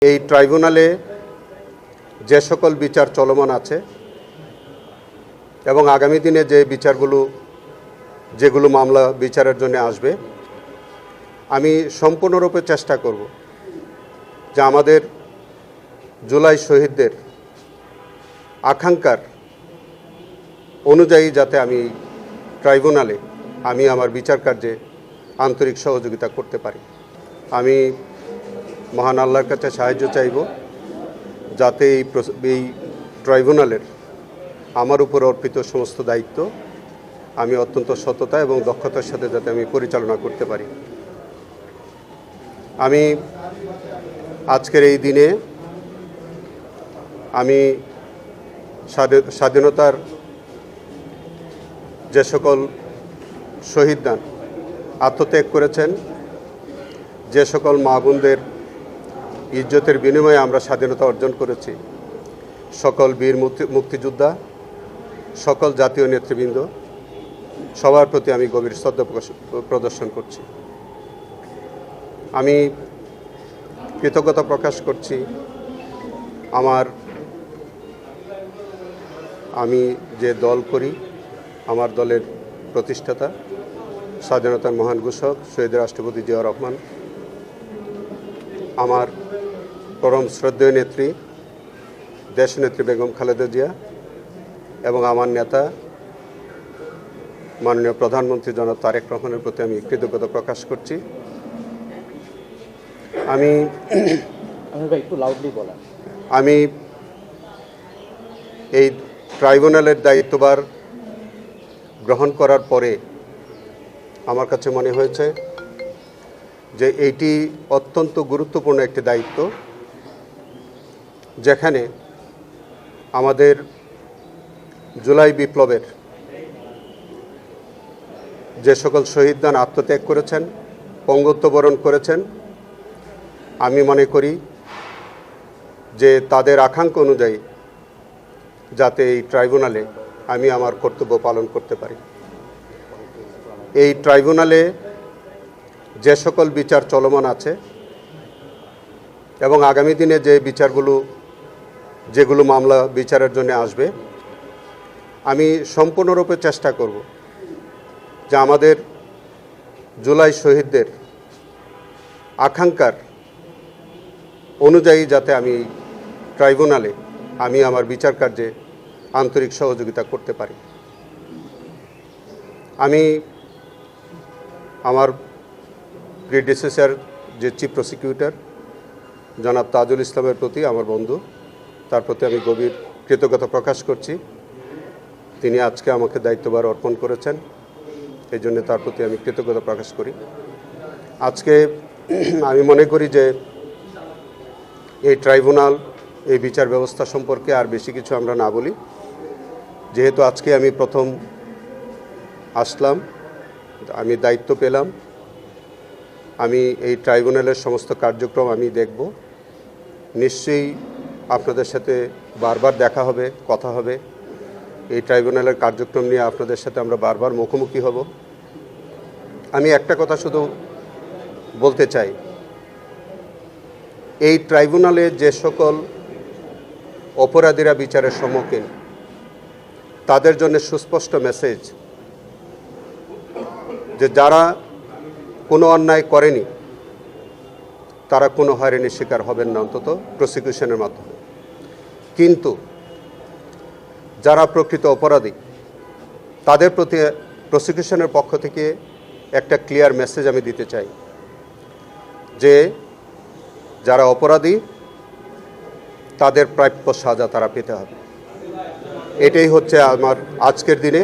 এই ট্রাইব্যুনালে যে সকল বিচার চলমান আছে এবং আগামী দিনে যে বিচারগুলো যেগুলো মামলা বিচারের জন্য আসবে, আমি সম্পূর্ণরূপে চেষ্টা করব যে আমাদের জুলাই শহীদদের আকাঙ্ক্ষার অনুযায়ী যাতে আমি ট্রাইব্যুনালে আমার বিচার কার্যে আন্তরিক সহযোগিতা করতে পারি। আমি মহান আল্লাহর কাছে সাহায্য চাইব যাতে এই ট্রাইব্যুনালের আমার উপর অর্পিত সমস্ত দায়িত্ব আমি অত্যন্ত সততা এবং দক্ষতার সাথে যাতে আমি পরিচালনা করতে পারি। আমি আজকের এই দিনে আমি স্বাধীনতার যে সকল শহীদদান আত্মত্যাগ করেছেন, যে সকল মা বোনদের ইজ্জতের বিনিময়ে আমরা স্বাধীনতা অর্জন করেছি, সকল বীর মুক্তিযোদ্ধা, সকল জাতীয় নেতৃবৃন্দ সবার প্রতি আমি গভীর শ্রদ্ধা প্রদর্শন করছি। আমি কৃতজ্ঞতা প্রকাশ করছি আমি যে দল করি, আমার দলের প্রতিষ্ঠাতা স্বাধীনতার মহান ঘোষক শহীদ রাষ্ট্রপতি জিয়াউর রহমান, আমার পরম শ্রদ্ধেয় নেত্রী দেশনেত্রী বেগম খালেদা জিয়া এবং আমার নেতা মাননীয় প্রধানমন্ত্রী জনাব তারেক রহমানের প্রতি আমি কৃতজ্ঞতা প্রকাশ করছি। আমি এই ট্রাইব্যুনালের দায়িত্বভার গ্রহণ করার পরে আমার কাছে মনে হয়েছে যে এইটি অত্যন্ত গুরুত্বপূর্ণ একটি দায়িত্ব, যেখানে আমাদের জুলাই বিপ্লবের যে সকল শহীদদান আত্মত্যাগ করেছেন, পঙ্গুত্ব বরণ করেছেন, আমি মনে করি যে তাদের আকাঙ্ক্ষা অনুযায়ী যাতে এই ট্রাইব্যুনালে আমি আমার কর্তব্য পালন করতে পারি। এই ট্রাইব্যুনালে যে সকল বিচার চলমান আছে এবং আগামী দিনে যে যেগুলো মামলা বিচারের জন্য আসবে, আমি সম্পূর্ণরূপে চেষ্টা করব যে আমাদের জুলাই শহীদদের আকাঙ্ক্ষার অনুযায়ী যাতে আমি ট্রাইব্যুনালে আমার বিচার কার্যে আন্তরিক সহযোগিতা করতে পারি। আমি আমার প্রিডিসেসর যে চিফ প্রসিকিউটর জনাব তাজুল ইসলামের প্রতি, আমার বন্ধু, তার প্রতি আমি গভীর কৃতজ্ঞতা প্রকাশ করছি। তিনি আজকে আমাকে দায়িত্বভার অর্পণ করেছেন, এই জন্য তার প্রতি আমি কৃতজ্ঞতা প্রকাশ করি। আজকে আমি মনে করি যে এই ট্রাইব্যুনাল, এই বিচার ব্যবস্থা সম্পর্কে আর বেশি কিছু আমরা না বলি, যেহেতু আজকে আমি প্রথম আসলাম, আমি দায়িত্ব পেলাম, আমি এই ট্রাইব্যুনালের সমস্ত কার্যক্রম আমি দেখব। নিশ্চয়ই আপনাদের সাথে বারবার দেখা হবে, কথা হবে। এই ট্রাইব্যুনালের কার্যক্রম নিয়ে আপনাদের সাথে আমরা বারবার মুখোমুখি হব। আমি একটা কথা শুধু বলতে চাই, এই ট্রাইব্যুনালে যে সকল অপরাধীরা বিচারের সম্মুখীন, তাদের জন্য সুস্পষ্ট মেসেজ যে যারা কোনো অন্যায় করেনি তারা কোনো হয়রানির শিকার হবেন না, অন্তত প্রসিকিউশনের মাধ্যমে। কিন্তু যারা প্রকৃত অপরাধী, তাদের প্রতি প্রসিকিউশনের পক্ষ থেকে একটা ক্লিয়ার মেসেজ আমি দিতে চাই যে যারা অপরাধী তাদের প্রাপ্য সাজা তারা পেতে হবে। এটাই হচ্ছে আমার আজকের দিনে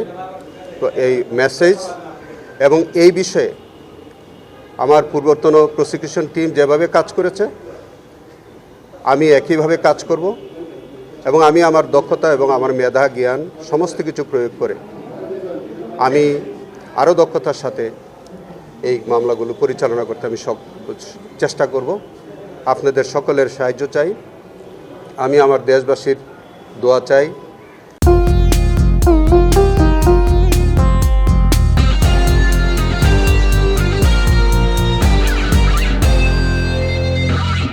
এই মেসেজ। এবং এই বিষয়ে আমার পূর্বতন প্রসিকিউশন টিম যেভাবে কাজ করেছে, আমি একইভাবে কাজ করব এবং আমি আমার দক্ষতা এবং আমার মেধা, জ্ঞান সমস্ত কিছু প্রয়োগ করে আমি আরও দক্ষতার সাথে এই মামলাগুলো পরিচালনা করতে আমি চেষ্টা করব। আপনাদের সকলের সাহায্য চাই, আমি আমার দেশবাসীর দোয়া চাই।